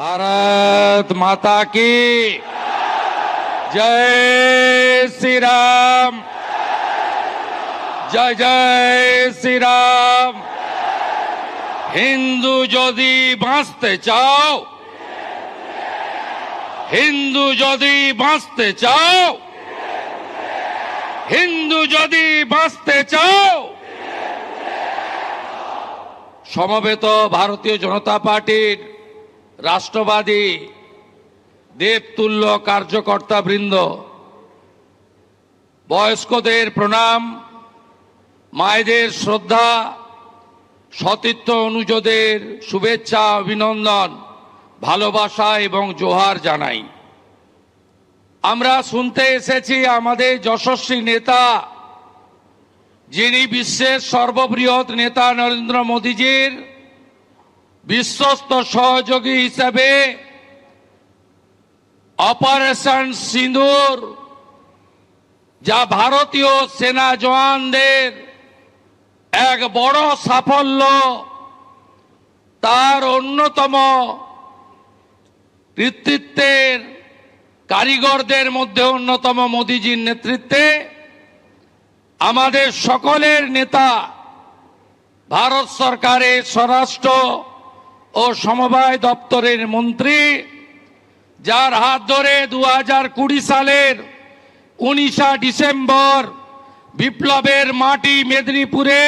भारत माता की जय श्री राम, जय जय श्री राम। हिंदू যদি বাঁচতে চাও, হিন্দু যদি বাঁচতে চাও, হিন্দু যদি বাঁচতে চাও, সমবেত ভারতীয় জনতা পার্টির রাষ্ট্রবাদী দেবতুল্য কার্যকর্তা বৃন্দ, বয়স্কদের প্রণাম, মায়েদের শ্রদ্ধা, সতীর্থ অনুজদের শুভেচ্ছা, অভিনন্দন, ভালোবাসা এবং জোহার জানাই। আমরা শুনতে এসেছি আমাদের যশস্বী নেতা, যিনি বিশ্বের সর্ববৃহৎ নেতা নরেন্দ্র মোদীজির বিশ্বস্ত সহযোগী হিসেবে অপারেশন সিঁদুর, যা ভারতীয় সেনা জওয়ানদের এক বড় সাফল্য, তার অন্যতম কৃতিত্বের কারিগরদের মধ্যে অন্যতম মোদীজির নেতৃত্বে আমাদের সকলের নেতা, ভারত সরকারের স্বরাষ্ট্র ও সমবায় দপ্তরের মন্ত্রী, যার হাত ধরে 2020 সালের 19 ডিসেম্বর বিপ্লবের মাটি মেদিনীপুরে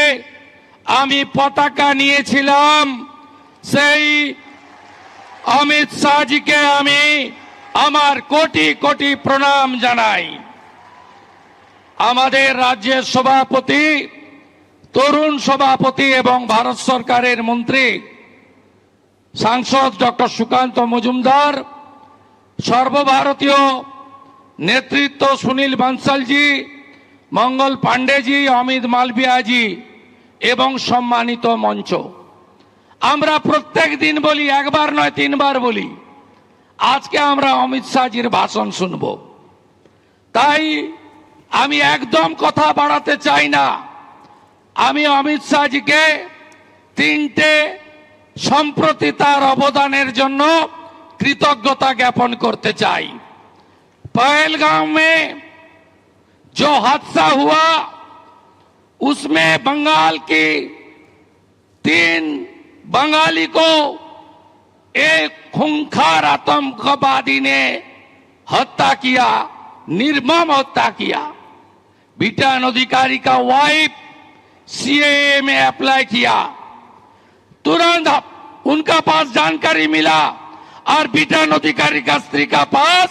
আমি পতাকা নিয়েছিলাম, সেই অমিত শাহজিকে আমি আমার কোটি কোটি প্রণাম জানাই। আমাদের রাজ্যের সভাপতি, তরুণ সভাপতি এবং ভারত সরকারের মন্ত্রী সাংসদ ডক্টর সুকান্ত মজুমদার, সর্বভারতীয় নেতৃত্ব সুনীল বানসালজি, মঙ্গল পাণ্ডেজি, অমিত মালভিয়াজি এবং সম্মানিত মঞ্চ। আমরা প্রত্যেক দিন বলি, একবার নয় 3 বার বলি, আজকে আমরা অমিত শাহজির ভাষণ শুনব। তাই আমি একদম কথা বাড়াতে চাই না। আমি অমিত শাহজিকে 3টে সম্প্রতি তার অবদানের জন্য कृतज्ञता ज्ञापन करते चाই। पहलगाम में जो हादसा हुआ, उसमें बंगाल की 3 बंगाली को एक खूंखार आतंकवादी ने हत्या किया, निर्मम हत्या किया। बिटान अधिकारी का वाइफ सीएए में अप्लाई किया, तुरंत उनका पास जानकारी मिला और बिटान अधिकारी का स्त्री का पास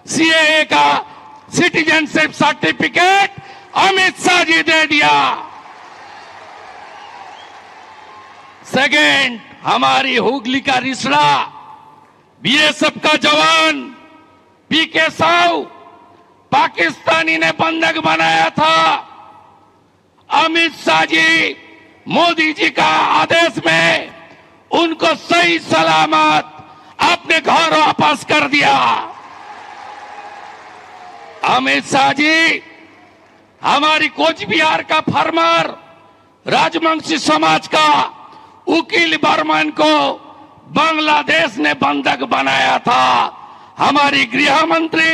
सीएए का सिटीजनशिप सर्टिफिकेट अमित शाह जी दे दिया। सेकेंड, हमारी हुगली का रिसड़ा बीएसएफ का जवान पीके साहू पाकिस्तानी ने बंधक बनाया था। अमित शाह जी मोदी जी का आदेश में उनको सही सलामत अपने घर वापस कर दिया। अमित शाह जी हमारी कोच बिहार का फार्मर राजवंशी समाज का उकील बर्मन को बांग्लादेश ने बंधक बनाया था। हमारी गृह मंत्री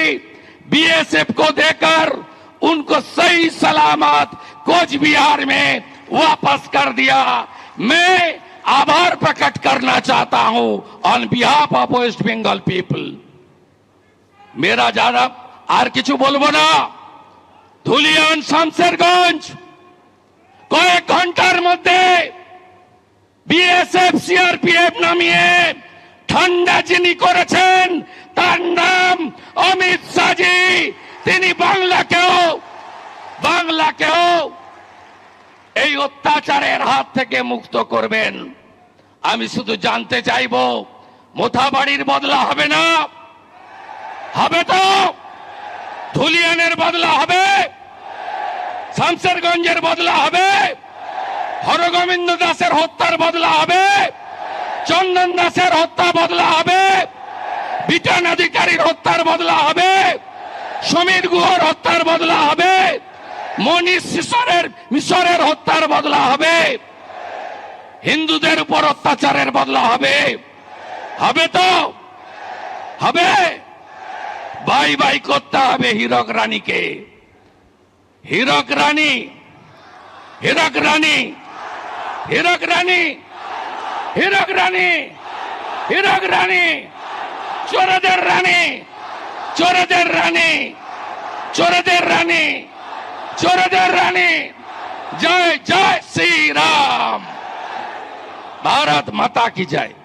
बीएसएफ को देकर उनको सही सलामत कोच बिहार में वापस कर दिया। मैं आभार प्रकट करना चाहता हूं on behalf of West Bengal people. मेरा ज्यादा আর কিছু বলবো না। ধুলিয়ান শামসেরগঞ্জ কয়েক ঘন্টার মধ্যে বিএসএফ সিআরপিএফ নামিয়ে ঠান্ডা যিনি করেছেন তার নাম অমিত শাহজি। তিনি বাংলাকেও এই অত্যাচারের হাত থেকে মুক্ত করবেন। আমি শুধু জানতে চাইব, মোথাবাড়ির বদলা হবে না? হবে তো? ধুলিয়ানের বদলা হবে? শামসেরগঞ্জের বদলা হবে? হরগোবিন্দ দাসের হত্যার বদলা হবে? চন্দন দাসের হত্যা বদলা হবে? বিটান অধিকারীর হত্যার বদলা হবে? সমীর গুহর হত্যার বদলা হবে? মনীষ মিশরের হত্যার বদলা হবে? হিন্দুদের উপর অত্যাচারের বদলা হবে? হবে তো? হবে? বাই বাই করতে হবে হীরক রানীকে। হীরক রানী, হীরক রানী, হীরক রানী, হীরক রানী, হীরক রানী, চোরদের রানী, চোরদের রানী, চোরদের রানী, চোরদের রানী। জয় জয় শ্রী রাম। भारत माता की जय।